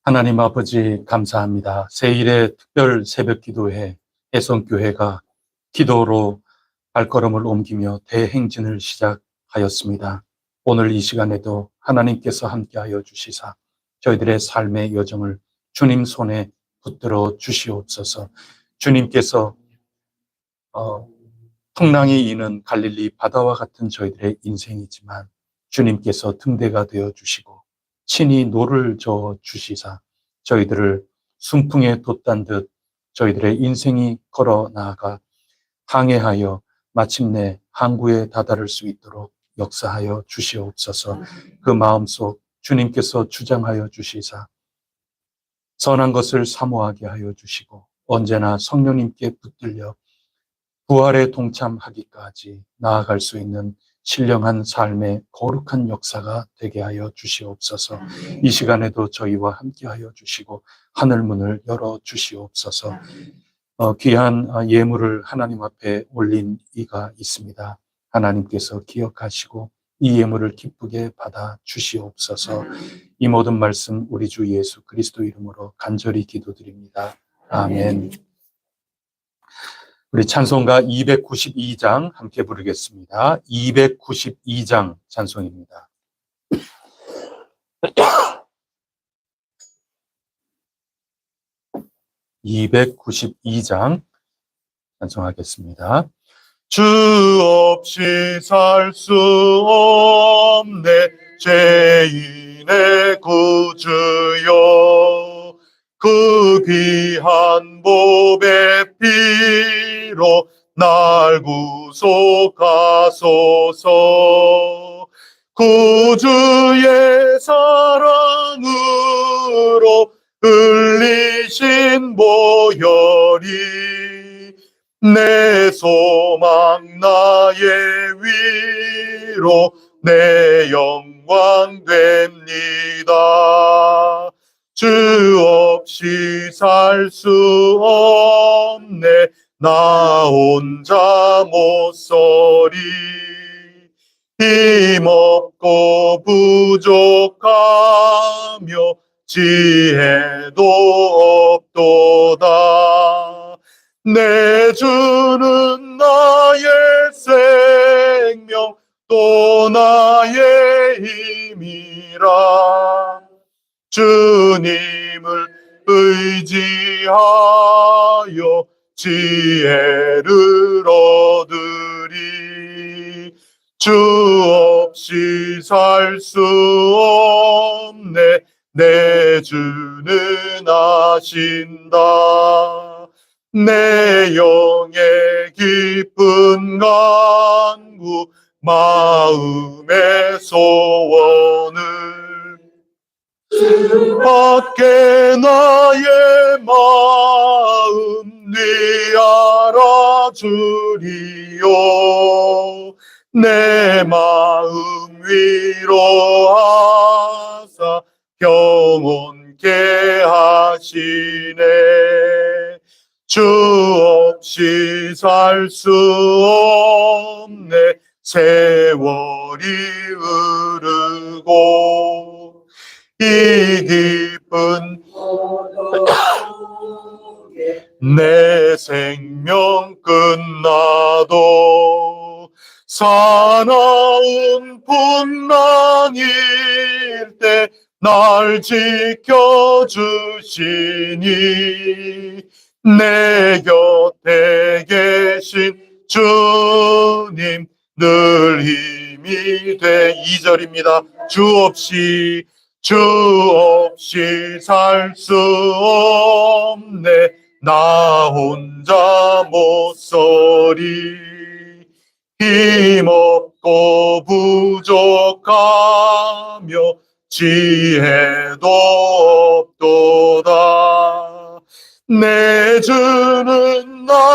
하나님 아버지 감사합니다. 새일의 특별 새벽 기도회 해성교회가 기도로 발걸음을 옮기며 대행진을 시작하였습니다. 오늘 이 시간에도 하나님께서 함께하여 주시사 저희들의 삶의 여정을 주님 손에 붙들어 주시옵소서. 주님께서 풍랑이 이는 갈릴리 바다와 같은 저희들의 인생이지만 주님께서 등대가 되어 주시고 친히 노를 저어 주시사 저희들을 순풍에 돛단 듯 저희들의 인생이 걸어 나아가 항해하여 마침내 항구에 다다를 수 있도록 역사하여 주시옵소서. 그 마음속 주님께서 주장하여 주시사 선한 것을 사모하게 하여 주시고 언제나 성령님께 붙들려 부활에 동참하기까지 나아갈 수 있는 신령한 삶의 거룩한 역사가 되게 하여 주시옵소서. 이 시간에도 저희와 함께하여 주시고 하늘문을 열어 주시옵소서. 귀한 예물을 하나님 앞에 올린 이가 있습니다. 하나님께서 기억하시고 이 예물을 기쁘게 받아 주시옵소서. 이 모든 말씀 우리 주 예수 그리스도 이름으로 간절히 기도드립니다. 아멘. 우리 찬송가 292장 함께 부르겠습니다. 292장 찬송입니다. 292장 찬송하겠습니다. 주 없이 살 수 없네 죄인의 구주여 그 귀한 보배 피로 날 구속하소서. 구주의 사랑으로 흘리신 보혈이 내 소망 나의 위로 내 영광 됩니다. 주 없이 살 수 없네 나 혼자 못 서리. 힘없고 부족하며 지혜도 없도다. 내 주는 나의 생명 또 나의 힘이라. 주님을 의지하여 지혜를 얻으리. 주 없이 살 수 없네 내 주는 아신다. 내 영의 기쁜 간구 마음의 소원을 밖에 나의 마음 네 알아주리요. 내 마음 위로하사 평온케 하시네. 주 없이 살 수 없네 세월이 흐르고 이 기쁜 내 생명 끝나도 사나운 풍랑일 때 날 지켜주시니 내 곁에 계신 주님 늘 힘이 돼. 2절입니다. 주 없이 살 수 없네 나 혼자 못 서리. 힘없고 부족하며 지혜도 없도다. 내 주는 나의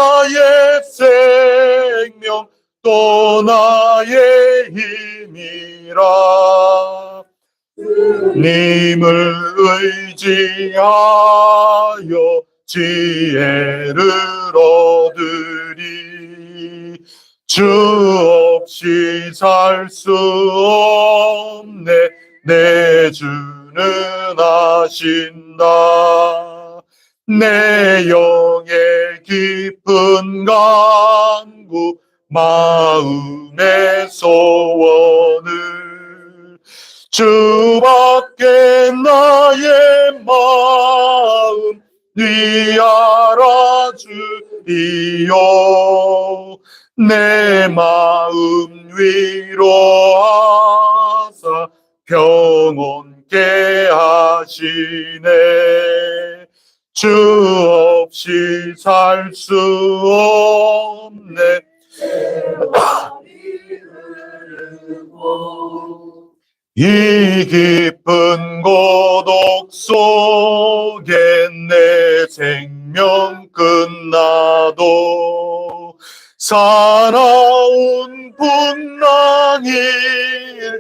또 나의 힘이라. 님을 의지하여 지혜를 얻으리. 주 없이 살 수 없네. 내 주는 아신다. 내 영의 깊은 간구, 마음의 소원을 주밖에 나의 마음 위알아 주리요. 내 마음 위로하사 평온케 하시네. 주 없이 살 수 없네. 이 깊은 고독 속에 내 생명 끝나도 사나운 풍랑일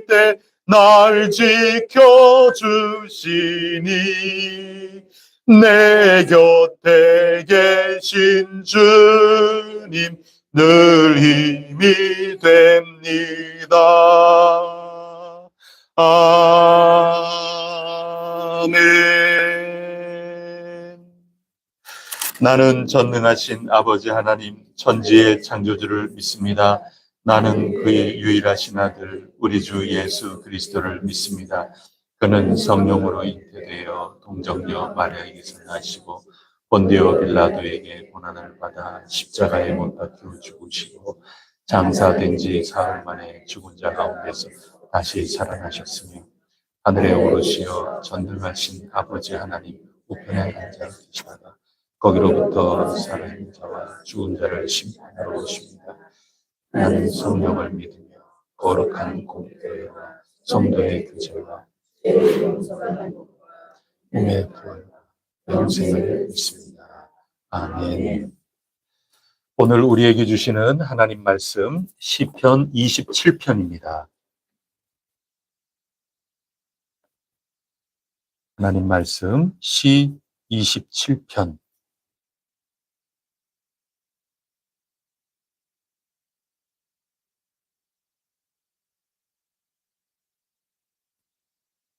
때 날 지켜주시니 내 곁에 계신 주님 늘 힘이 됩니다. 아멘. 나는 전능하신 아버지 하나님 천지의 창조주를 믿습니다. 나는 그의 유일하신 아들 우리 주 예수 그리스도를 믿습니다. 그는 성령으로 잉태되어 동정녀 마리아에게서 나시고 본디오 빌라도에게 고난을 받아 십자가에 못 박혀 죽으시고 장사된 지 사흘 만에 죽은 자 가운데서 다시 살아나셨으며 하늘에 오르시어 전능하신 아버지 하나님 우편에 앉아 계시다가 거기로부터 살아있는 자와 죽은 자를 심판하러 오십니다. 나는 성령을 믿으며 거룩한 공교회와 성도의 교제와 몸의 부활과 영생을 믿습니다. 아멘. 오늘 우리에게 주시는 하나님 말씀 시편 27편입니다. 하나님 말씀 시 27편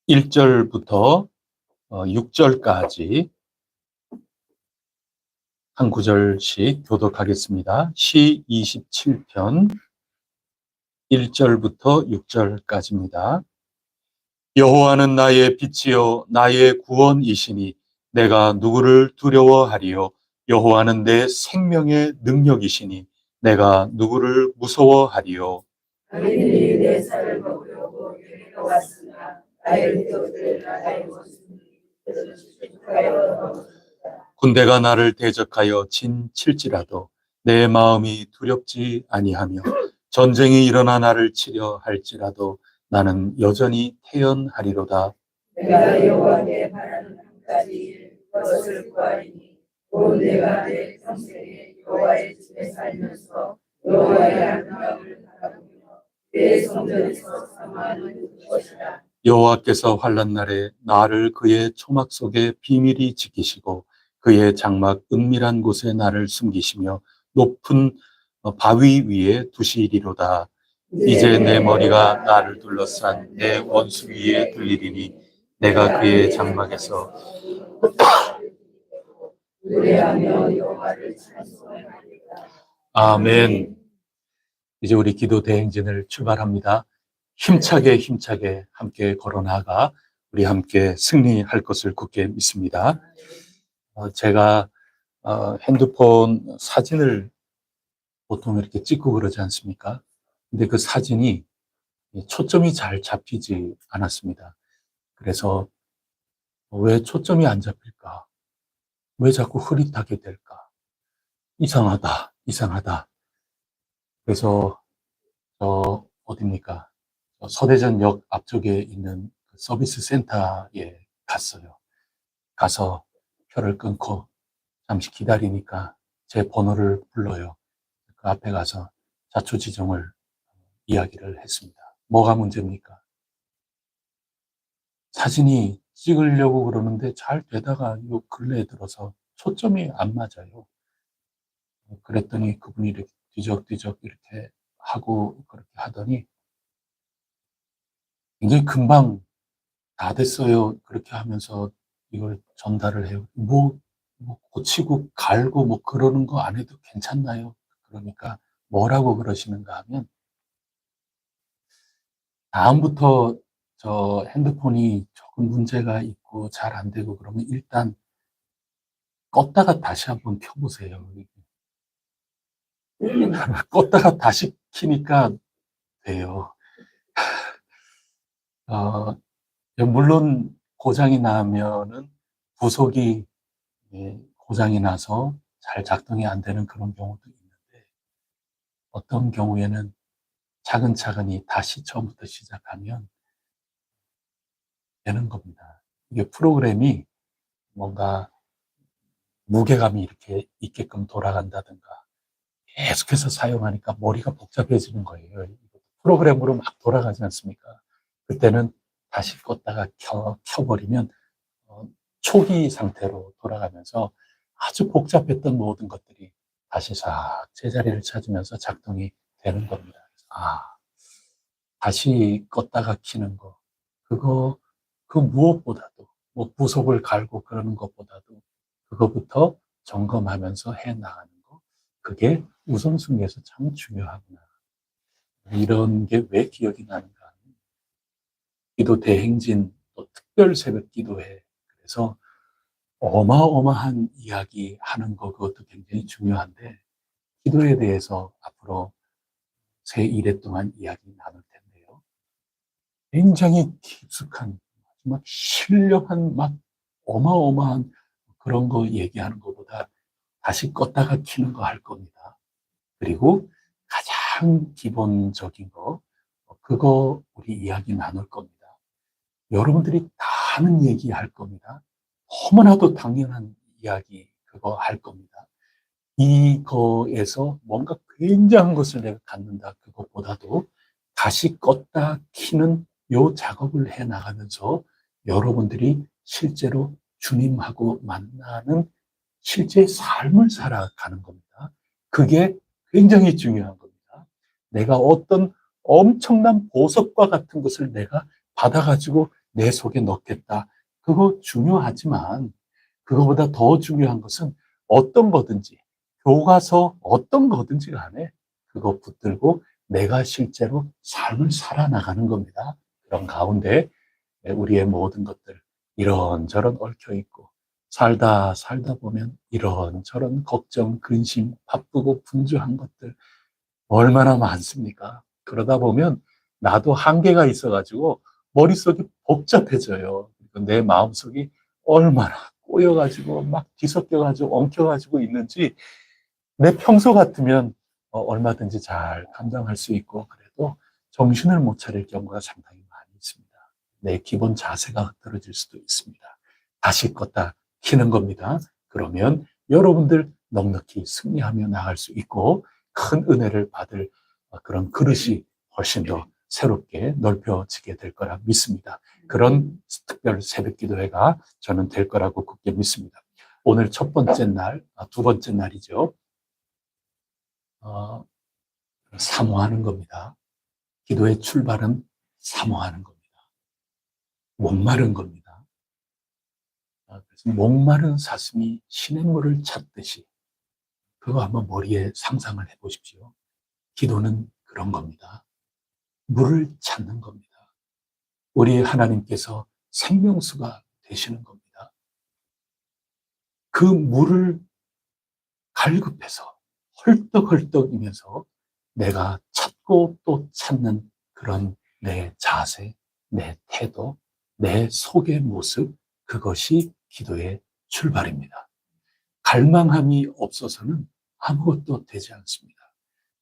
1절부터 6절까지 한 구절씩 교독하겠습니다. 시 27편 1절부터 6절까지입니다. 여호와는 나의 빛이요 나의 구원이시니 내가 누구를 두려워하리요. 여호와는 내 생명의 능력이시니 내가 누구를 무서워하리요. 너희들이 내 살을 먹으려고 여기로 왔으나 나의 뼈들을 나의 모습이 군대가 나를 대적하여 진칠지라도 내 마음이 두렵지 아니하며 전쟁이 일어나 나를 치려 할지라도 나는 여전히 태연하리로다. 내가 여호와께 바라는 한 가지 것을 구하리니 곧 내가 내 평생에 여호와의 집에 살면서 여호와의 안락을 바라보며 내 성전에서 사모하는 것이라. 여호와께서 환난 날에 나를 그의 초막 속에 비밀히 지키시고 그의 장막 은밀한 곳에 나를 숨기시며 높은 바위 위에 두시리로다. 이제 내 머리가 나를 둘러싼 내 원수 위에 들리리니 내가 그의 장막에서 노래하며 여호와를 찬송하리라. 아멘. 이제 우리 기도 대행진을 출발합니다. 힘차게 함께 걸어나가 우리 함께 승리할 것을 굳게 믿습니다. 제가 핸드폰 사진을 보통 이렇게 찍고 그러지 않습니까? 근데 그 사진이 초점이 잘 잡히지 않았습니다. 그래서 왜 초점이 안 잡힐까? 왜 자꾸 흐릿하게 될까? 이상하다. 그래서 어딥니까? 서대전역 앞쪽에 있는 서비스 센터에 갔어요. 가서 표를 끊고 잠시 기다리니까 제 번호를 불러요. 그 앞에 가서 자초지종을 이야기를 했습니다. 뭐가 문제입니까? 사진이 찍으려고 그러는데 잘 되다가 요 근래에 들어서 초점이 안 맞아요. 그랬더니 그분이 이렇게 뒤적뒤적 이렇게 하고 그렇게 하더니 굉장히 금방 다 됐어요. 그렇게 하면서 이걸 전달을 해요. 뭐 고치고 갈고 뭐 그러는 거 안 해도 괜찮나요? 그러니까 뭐라고 그러시는가 하면 다음부터 저 핸드폰이 조금 문제가 있고 잘 안 되고 그러면 일단 껐다가 다시 한번 켜보세요. 껐다가 다시 키니까 돼요. 어, 물론 고장이 나면은 부속이 고장이 나서 잘 작동이 안 되는 그런 경우도 있는데 어떤 경우에는 차근차근히 다시 처음부터 시작하면 되는 겁니다. 이게 프로그램이 뭔가 무게감이 이렇게 있게끔 돌아간다든가 계속해서 사용하니까 머리가 복잡해지는 거예요. 프로그램으로 막 돌아가지 않습니까? 그때는 다시 껐다가 켜버리면 어, 초기 상태로 돌아가면서 아주 복잡했던 모든 것들이 다시 싹 제자리를 찾으면서 작동이 되는 겁니다. 다시 껐다가 켜는 거, 그거, 그 무엇보다도, 뭐 부속을 갈고 그러는 것보다도 그거부터 점검하면서 해 나가는 거, 그게 우선순위에서 참 중요하구나. 이런 게 왜 기억이 나는가 하면 기도 대행진, 또 특별 새벽 기도회, 그래서 어마어마한 이야기 하는 거, 그것도 굉장히 중요한데, 기도에 대해서 앞으로 새 1회 동안 이야기 나눌 텐데요. 굉장히 깊숙한, 막 신령한, 막 어마어마한 그런 거 얘기하는 것보다 다시 껐다가 켜는 거 할 겁니다. 그리고 가장 기본적인 거, 그거 우리 이야기 나눌 겁니다. 여러분들이 다 하는 얘기 할 겁니다. 너무나도 당연한 이야기 그거 할 겁니다. 이거에서 뭔가 굉장한 것을 내가 갖는다 그것보다도 다시 껐다 켜는 요 작업을 해 나가면서 여러분들이 실제로 주님하고 만나는 실제 삶을 살아가는 겁니다. 그게 굉장히 중요한 겁니다. 내가 어떤 엄청난 보석과 같은 것을 내가 받아가지고 내 속에 넣겠다. 그거 중요하지만 그거보다 더 중요한 것은 어떤 거든지 교과서 어떤 거든지 간에 그거 붙들고 내가 실제로 삶을 살아나가는 겁니다. 그런 가운데 우리의 모든 것들 이런저런 얽혀 있고 살다 보면 이런저런 걱정, 근심, 바쁘고 분주한 것들 얼마나 많습니까? 그러다 보면 나도 한계가 있어가지고 머릿속이 복잡해져요. 내 마음속이 얼마나 꼬여가지고 막 뒤섞여가지고 엉켜가지고 있는지 내 평소 같으면 얼마든지 잘 감당할 수 있고 그래도 정신을 못 차릴 경우가 상당히 많이 있습니다. 내 기본 자세가 흐트러질 수도 있습니다. 다시 껐다 키는 겁니다. 그러면 여러분들 넉넉히 승리하며 나갈 수 있고 큰 은혜를 받을 그런 그릇이 훨씬 더 새롭게 넓혀지게 될 거라 믿습니다. 그런 특별 새벽 기도회가 저는 될 거라고 굳게 믿습니다. 오늘 첫 번째 날, 두 번째 날이죠. 사모하는 겁니다. 기도의 출발은 사모하는 겁니다. 목마른 겁니다. 그래서 목마른 사슴이 시냇물을 찾듯이 그거 한번 머리에 상상을 해보십시오. 기도는 그런 겁니다. 물을 찾는 겁니다. 우리 하나님께서 생명수가 되시는 겁니다. 그 물을 갈급해서 헐떡헐떡이면서 내가 찾고 또 찾는 그런 내 자세, 내 태도, 내 속의 모습, 그것이 기도의 출발입니다. 갈망함이 없어서는 아무것도 되지 않습니다.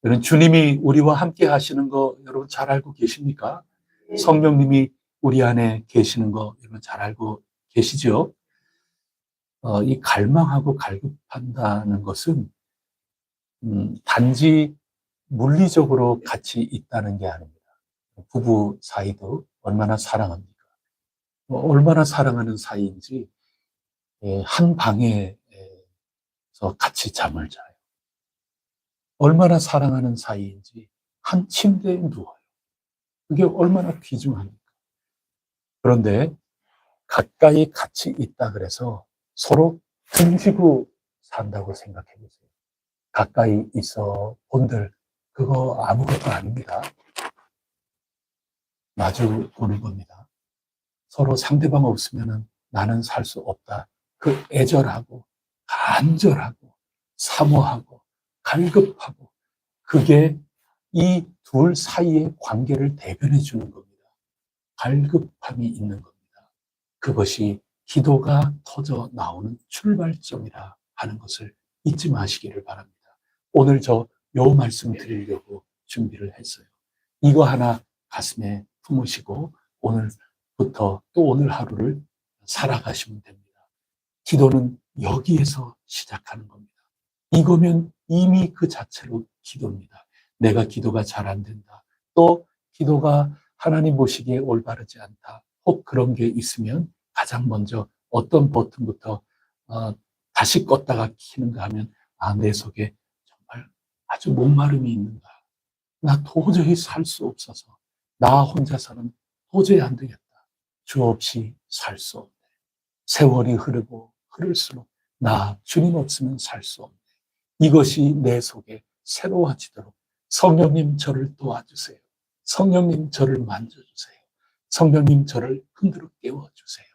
여러분, 주님이 우리와 함께 하시는 거 여러분 잘 알고 계십니까? 성령님이 우리 안에 계시는 거 여러분 잘 알고 계시죠? 이 갈망하고 갈급한다는 것은 단지 물리적으로 같이 있다는 게 아닙니다. 부부 사이도 얼마나 사랑합니까? 얼마나 사랑하는 사이인지 한 방에서 같이 잠을 자요. 얼마나 사랑하는 사이인지 한 침대에 누워요. 그게 얼마나 귀중합니까? 그런데 가까이 같이 있다 그래서 서로 등지고 산다고 생각해 보세요. 가까이 있어 본들 그거 아무것도 아닙니다. 마주 보는 겁니다. 서로 상대방 없으면 나는 살 수 없다. 그 애절하고 간절하고 사모하고 갈급하고 그게 이 둘 사이의 관계를 대변해 주는 겁니다. 갈급함이 있는 겁니다. 그것이 기도가 터져 나오는 출발점이라 하는 것을 잊지 마시기를 바랍니다. 오늘 요 말씀 드리려고 준비를 했어요. 이거 하나 가슴에 품으시고 오늘부터 또 오늘 하루를 살아가시면 됩니다. 기도는 여기에서 시작하는 겁니다. 이거면 이미 그 자체로 기도입니다. 내가 기도가 잘 안 된다. 또 기도가 하나님 보시기에 올바르지 않다. 혹 그런 게 있으면 가장 먼저 어떤 버튼부터 다시 껐다가 켜는가 하면 내 속에 정말 아주 목마름이 있는가. 나 도저히 살 수 없어서 나 혼자서는 도저히 안 되겠다. 주 없이 살 수 없네. 세월이 흐르고 흐를수록 나 주님 없으면 살 수 없네. 이것이 내 속에 새로워지도록 성령님 저를 도와주세요. 성령님 저를 만져주세요. 성령님 저를 흔들어 깨워주세요.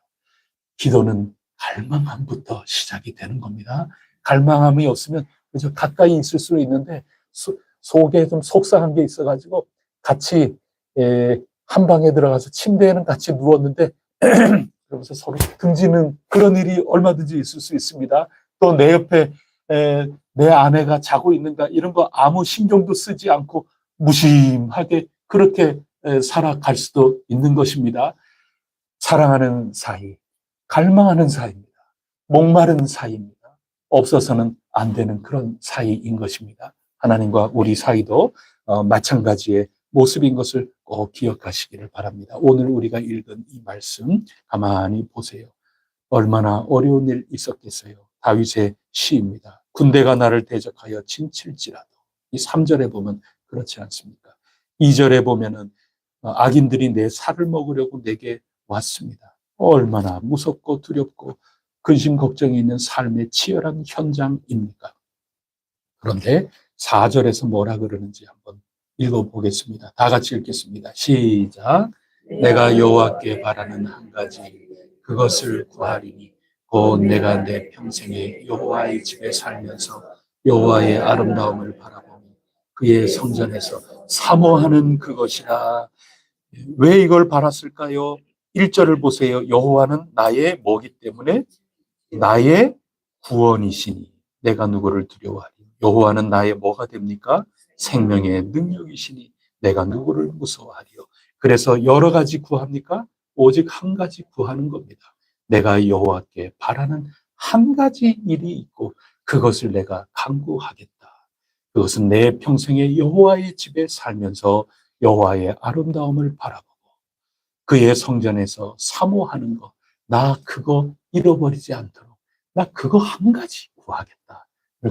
기도는 갈망함부터 시작이 되는 겁니다. 갈망함이 없으면 그저 가까이 있을 수 있는데 속에 좀 속상한 게 있어가지고 같이 한 방에 들어가서 침대에는 같이 누웠는데 그러면서 서로 등지는 그런 일이 얼마든지 있을 수 있습니다. 또 내 옆에 내 아내가 자고 있는가 이런 거 아무 신경도 쓰지 않고 무심하게 그렇게 살아갈 수도 있는 것입니다. 사랑하는 사이, 갈망하는 사이입니다. 목마른 사이입니다. 없어서는 안 되는 그런 사이인 것입니다. 하나님과 우리 사이도 마찬가지의 모습인 것을 꼭 기억하시기를 바랍니다. 오늘 우리가 읽은 이 말씀 가만히 보세요. 얼마나 어려운 일 있었겠어요. 다윗의 시입니다. 군대가 나를 대적하여 진칠지라도. 이 3절에 보면 그렇지 않습니까? 2절에 보면은 악인들이 내 살을 먹으려고 내게 왔습니다. 얼마나 무섭고 두렵고 근심 걱정이 있는 삶의 치열한 현장입니까? 그런데 4절에서 뭐라 그러는지 한번 읽어보겠습니다. 다 같이 읽겠습니다. 시작. 내가 여호와께 바라는 한 가지 그것을 구하리니 곧 내가 내 평생에 여호와의 집에 살면서 여호와의 아름다움을 바라보며 그의 성전에서 사모하는 그것이라. 왜 이걸 바랐을까요? 1절을 보세요. 여호와는 나의 뭐기 때문에 나의 구원이시니 내가 누구를 두려워하리. 여호와는 나의 뭐가 됩니까? 생명의 능력이시니 내가 누구를 무서워하리요. 그래서 여러 가지 구합니까? 오직 한 가지 구하는 겁니다. 내가 여호와께 바라는 한 가지 일이 있고 그것을 내가 간구하겠다. 그것은 내 평생에 여호와의 집에 살면서 여호와의 아름다움을 바라보고 그의 성전에서 사모하는 것. 나 그거 잃어버리지 않도록 나 그거 한 가지 구하겠다.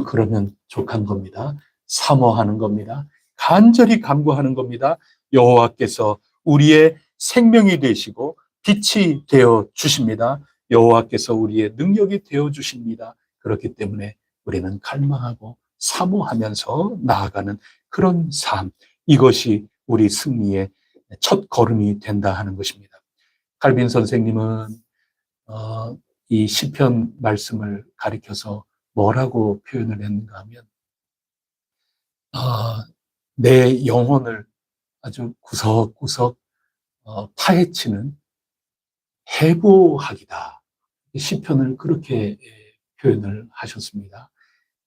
그러면 족한 겁니다. 사모하는 겁니다. 간절히 간구하는 겁니다. 여호와께서 우리의 생명이 되시고 빛이 되어 주십니다. 여호와께서 우리의 능력이 되어 주십니다. 그렇기 때문에 우리는 갈망하고 사모하면서 나아가는 그런 삶, 이것이 우리 승리의 첫 걸음이 된다 하는 것입니다. 칼빈 선생님은 이 시편 말씀을 가리켜서 뭐라고 표현을 했는가 하면 내 영혼을 아주 구석구석 파헤치는 해부학이다. 시편을 그렇게 표현을 하셨습니다.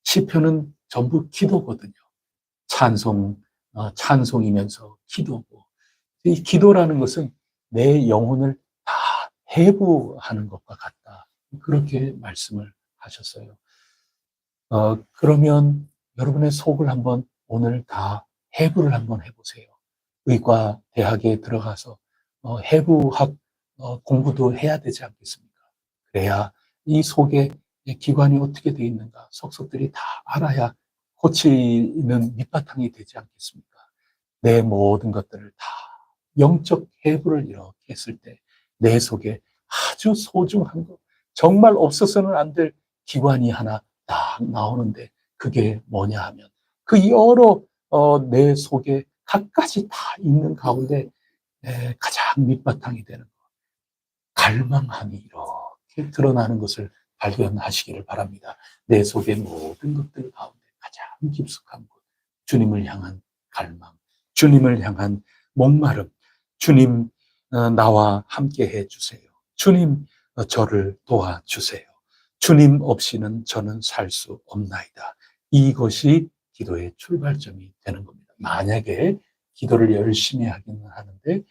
시편은 전부 기도거든요. 찬송이면서 기도고. 이 기도라는 것은 내 영혼을 다 해부하는 것과 같다. 그렇게 말씀을 하셨어요. 그러면 여러분의 속을 한번 오늘 다 해부를 한번 해보세요. 의과 대학에 들어가서 해부학 공부도 해야 되지 않겠습니까? 그래야 이 속에 기관이 어떻게 되어 있는가 속속들이 다 알아야 고치는 밑바탕이 되지 않겠습니까? 내 모든 것들을 다 영적 해부를 이렇게 했을 때 내 속에 아주 소중한 것, 정말 없어서는 안 될 기관이 하나 딱 나오는데 그게 뭐냐 하면 그 여러 내 속에 각가지 다 있는 가운데 가장 밑바탕이 되는 것, 갈망함이 이렇게 드러나는 것을 발견하시기를 바랍니다. 내 속의 모든 것들 가운데 가장 깊숙한 곳, 주님을 향한 갈망, 주님을 향한 목마름, 주님 나와 함께 해주세요. 주님 저를 도와주세요. 주님 없이는 저는 살 수 없나이다. 이것이 기도의 출발점이 되는 겁니다. 만약에 기도를 열심히 하기는 하는데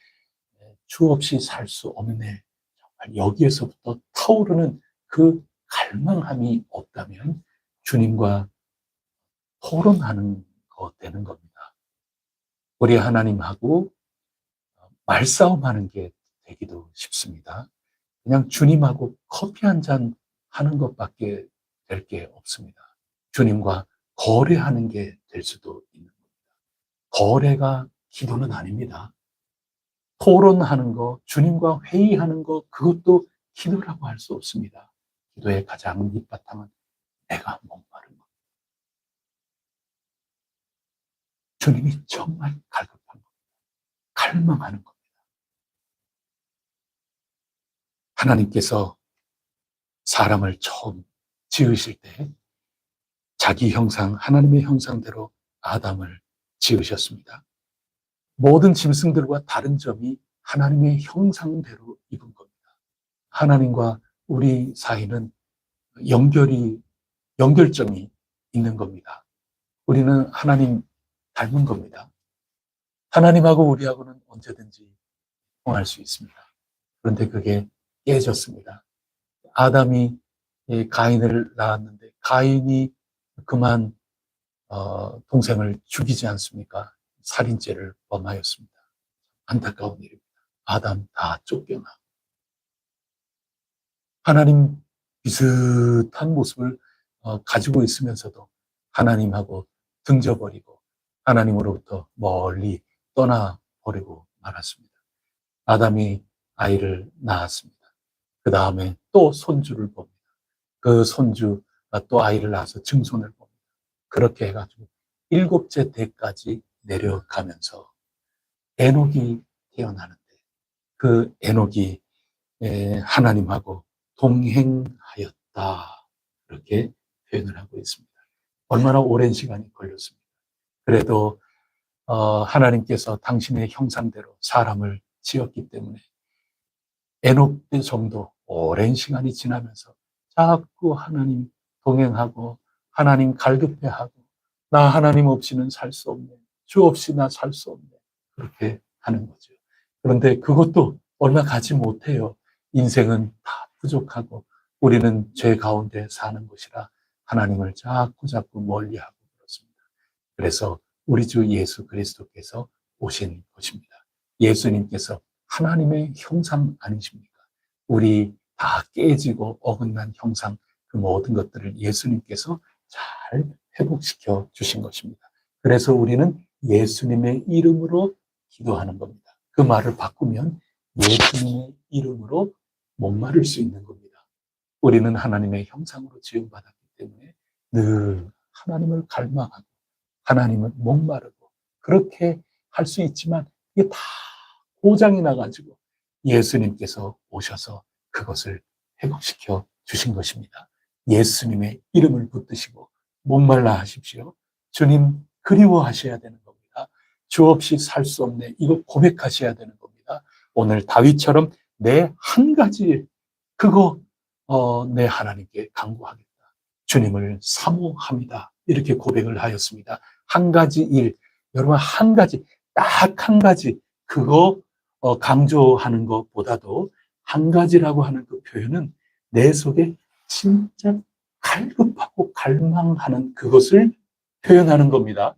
주 없이 살 수 없네. 정말 여기에서부터 타오르는 그 갈망함이 없다면 주님과 토론하는 거 되는 겁니다. 우리 하나님하고 말싸움하는 게 되기도 쉽습니다. 그냥 주님하고 커피 한 잔 하는 것밖에 될 게 없습니다. 주님과 거래하는 게 될 수도 있는 겁니다. 거래가 기도는 아닙니다. 토론하는 거, 주님과 회의하는 거, 그것도 기도라고 할 수 없습니다. 기도의 가장 밑바탕은 내가 목마른 것. 주님이 정말 갈급한 겁니다. 갈망하는 겁니다. 하나님께서 사람을 처음 지으실 때 자기 형상, 하나님의 형상대로 아담을 지으셨습니다. 모든 짐승들과 다른 점이 하나님의 형상대로 입은 겁니다. 하나님과 우리 사이는 연결점이 있는 겁니다. 우리는 하나님 닮은 겁니다. 하나님하고 우리하고는 언제든지 통할 수 있습니다. 그런데 그게 깨졌습니다. 아담이 가인을 낳았는데 가인이 그만 동생을 죽이지 않습니까? 살인죄를 범하였습니다. 안타까운 일입니다. 아담 다 쫓겨나. 하나님 비슷한 모습을 가지고 있으면서도 하나님하고 등져버리고 하나님으로부터 멀리 떠나버리고 말았습니다. 아담이 아이를 낳았습니다. 그 다음에 또 손주를 봅니다. 그 손주가 또 아이를 낳아서 증손을 봅니다. 그렇게 해가지고 7째 대까지 내려가면서 에녹이 태어나는데 그 에녹이 하나님하고 동행하였다. 그렇게 표현을 하고 있습니다. 얼마나 오랜 시간이 걸렸습니까? 그래도 하나님께서 당신의 형상대로 사람을 지었기 때문에 에녹 정도 오랜 시간이 지나면서 자꾸 하나님 동행하고 하나님 갈급해하고 나 하나님 없이는 살 수 없네. 주 없이 나 살 수 없네. 그렇게 하는 거죠. 그런데 그것도 얼마 가지 못해요. 인생은 다 부족하고 우리는 죄 가운데 사는 것이라 하나님을 자꾸 멀리하고 그렇습니다. 그래서 우리 주 예수 그리스도께서 오신 것입니다. 예수님께서 하나님의 형상 아니십니까? 우리 다 깨지고 어긋난 형상 그 모든 것들을 예수님께서 잘 회복시켜 주신 것입니다. 그래서 우리는 예수님의 이름으로 기도하는 겁니다. 그 말을 바꾸면 예수님의 이름으로 목마를 수 있는 겁니다. 우리는 하나님의 형상으로 지음받았기 때문에 늘 하나님을 갈망하고 하나님을 목마르고 그렇게 할 수 있지만 이게 다 고장이 나가지고 예수님께서 오셔서 그것을 회복시켜 주신 것입니다. 예수님의 이름을 붙드시고 목말라 하십시오. 주님 그리워하셔야 되는 겁니다. 주 없이 살 수 없네. 이거 고백하셔야 되는 겁니다. 오늘 다윗처럼 내 한 가지 그거 내 하나님께 간구하겠다. 주님을 사모합니다. 이렇게 고백을 하였습니다. 한 가지 일, 여러분 한 가지, 딱 한 가지 그거 강조하는 것보다도 한 가지라고 하는 그 표현은 내 속에 진짜 갈급하고 갈망하는 그것을 표현하는 겁니다.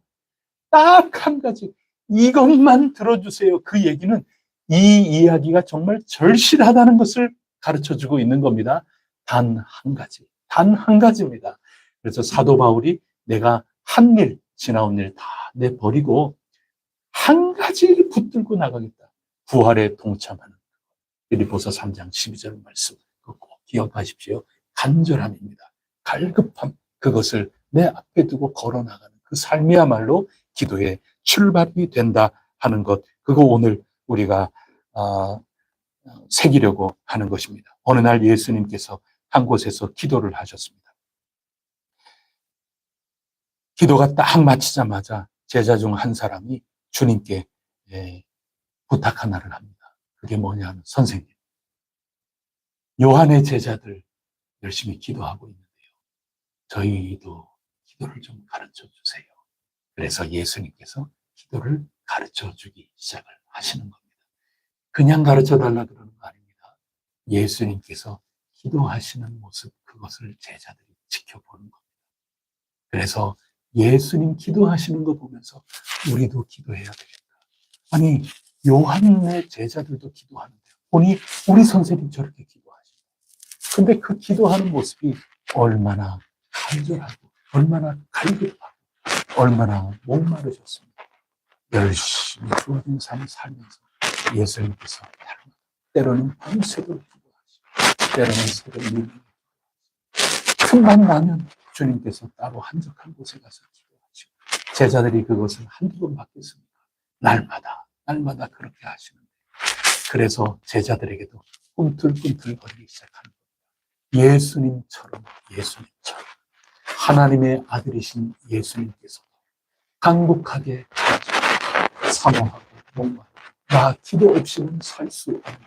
딱 한 가지, 이것만 들어주세요. 그 얘기는 이 이야기가 정말 절실하다는 것을 가르쳐주고 있는 겁니다. 단 한 가지, 단 한 가지입니다. 그래서 사도 바울이 내가 한 일, 지나온 일 다 내버리고 한 가지를 붙들고 나가겠다. 부활에 동참하는 빌립보서 3장 12절 말씀, 그거 꼭 기억하십시오. 간절함입니다. 갈급함, 그것을 내 앞에 두고 걸어나가는 그 삶이야말로 기도의 출발이 된다 하는 것, 그거 오늘 우리가 새기려고 하는 것입니다. 어느 날 예수님께서 한 곳에서 기도를 하셨습니다. 기도가 딱 마치자마자 제자 중 한 사람이 주님께 부탁 하나를 합니다. 그게 뭐냐면, 선생님, 요한의 제자들 열심히 기도하고 있는데요. 저희도 기도를 좀 가르쳐 주세요. 그래서 예수님께서 기도를 가르쳐 주기 시작을 하시는 겁니다. 그냥 가르쳐 달라 그러는 거 아닙니다. 예수님께서 기도하시는 모습, 그것을 제자들이 지켜보는 겁니다. 그래서 예수님 기도하시는 거 보면서 우리도 기도해야 되겠다. 아니, 요한의 제자들도 기도하는데 보니 우리 선생님 저렇게 기도하시고, 근데 그 기도하는 모습이 얼마나 간절하고 얼마나 갈급하고 얼마나 목마르셨습니다. 열심히 주어진 삶을 살면서 예수님께서 때로는 밤새도록 기도하시고 때로는 새벽 일찍 틈만 나면 주님께서 따로 한적한 곳에 가서 기도하시고, 제자들이 그것을 한두 번 받겠습니까? 날마다 그렇게 하시는데, 그래서 제자들에게도 꿈틀꿈틀거리기 시작하는 겁니다. 예수님처럼 하나님의 아들이신 예수님께서 간곡하게 사모하고 목마르고, 나 기도 없이는 살 수 없는,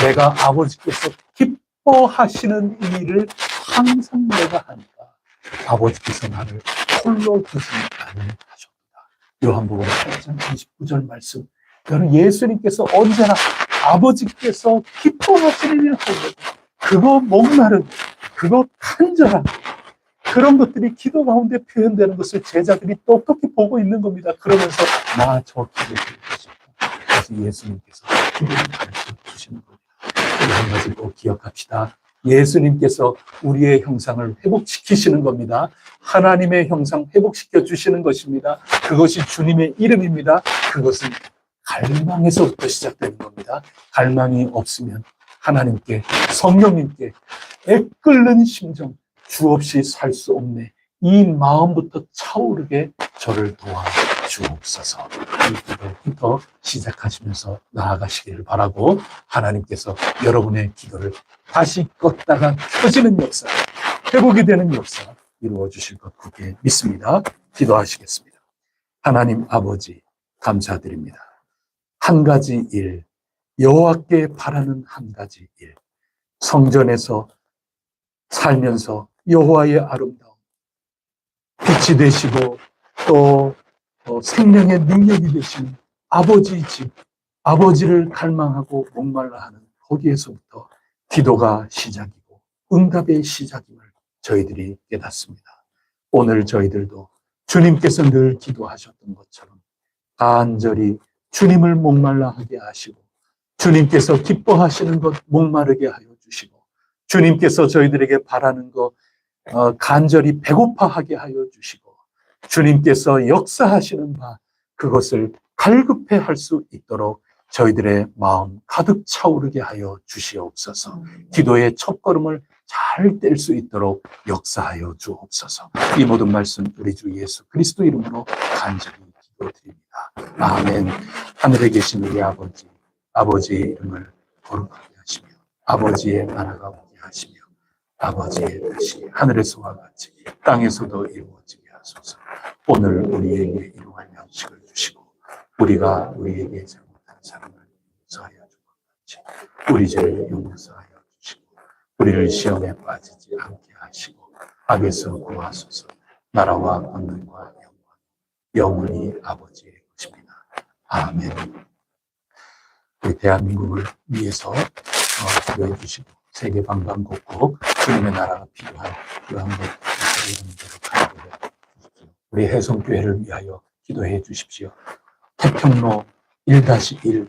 내가 아버지께서 기뻐하시는 일을 항상 내가 하니까 아버지께서 나를 홀로 두지 않으셨다. 요한복음 8장 29절 말씀. 여러분, 예수님께서 언제나 아버지께서 기뻐하시는 일을 하고, 그거 목마른, 그거 간절한 그런 것들이 기도 가운데 표현되는 것을 제자들이 똑똑히 보고 있는 겁니다. 그러면서 나 저 기도드리고 싶다. 그래서 예수님께서 기도를 가르쳐 주시는 겁니다. 한 가지 꼭 기억합시다. 예수님께서 우리의 형상을 회복시키시는 겁니다. 하나님의 형상 회복시켜 주시는 것입니다. 그것이 주님의 이름입니다. 그것은 갈망에서부터 시작되는 겁니다. 갈망이 없으면 하나님께, 성령님께 애끓는 심정, 주 없이 살 수 없네, 이 마음부터 차오르게 저를 도와주옵소서. 이 기도부터 시작하시면서 나아가시기를 바라고, 하나님께서 여러분의 기도를 다시 껐다가 켜지는 역사, 회복이 되는 역사 이루어 주실 것 굳게 믿습니다. 기도하시겠습니다. 하나님 아버지, 감사드립니다. 한 가지 일, 여호와께 바라는 한 가지 일, 성전에서 살면서 여호와의 아름다움, 빛이 되시고 또 생명의 능력이 되신 아버지 집, 아버지를 갈망하고 목말라하는 거기에서부터 기도가 시작이고 응답의 시작임을 저희들이 깨닫습니다. 오늘 저희들도 주님께서 늘 기도하셨던 것처럼 간절히 주님을 목말라하게 하시고, 주님께서 기뻐하시는 것 목마르게 하여 주시고, 주님께서 저희들에게 바라는 것 간절히 배고파하게 하여 주시고, 주님께서 역사하시는 바 그것을 갈급해 할 수 있도록 저희들의 마음 가득 차오르게 하여 주시옵소서. 기도의 첫걸음을 잘 뗄 수 있도록 역사하여 주옵소서. 이 모든 말씀 우리 주 예수 그리스도 이름으로 간절히 기도드립니다. 아멘. 하늘에 계신 우리 아버지, 아버지의 이름을 거룩하게 하시며 아버지의 나라가 오게 하시며 아버지의 뜻이 하늘에서와 같이 땅에서도 이루어지게 하소서. 오늘 우리에게 일용할 양식을 주시고 우리가 우리에게 잘못한 사람을 용서하여 준 것 같이 우리 죄를 용서하여 주시고 우리를 시험에 빠지지 않게 하시고 악에서 구하소서. 나라와 권능과 영원히 아버지의 것입니다. 아멘. 우리 대한민국을 위해서 기도해 주시고 세계 방방곡곡 주님의 나라가 필요한 것 이런 대로 가르쳐 주십시오. 우리 해성교회를 위하여 기도해 주십시오. 태평로 1-1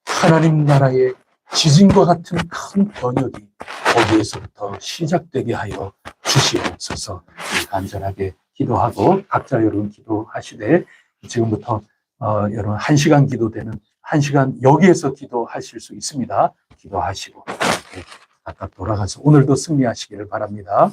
하나님 나라의 지진과 같은 큰 번역이 거기에서부터 시작되게 하여 주시옵소서. 간절하게 기도하고 각자 여러분 기도하시되 지금부터 여러분 1시간 기도되는 1시간 여기에서 기도하실 수 있습니다. 기도하시고 각각 돌아가서 오늘도 승리하시기를 바랍니다.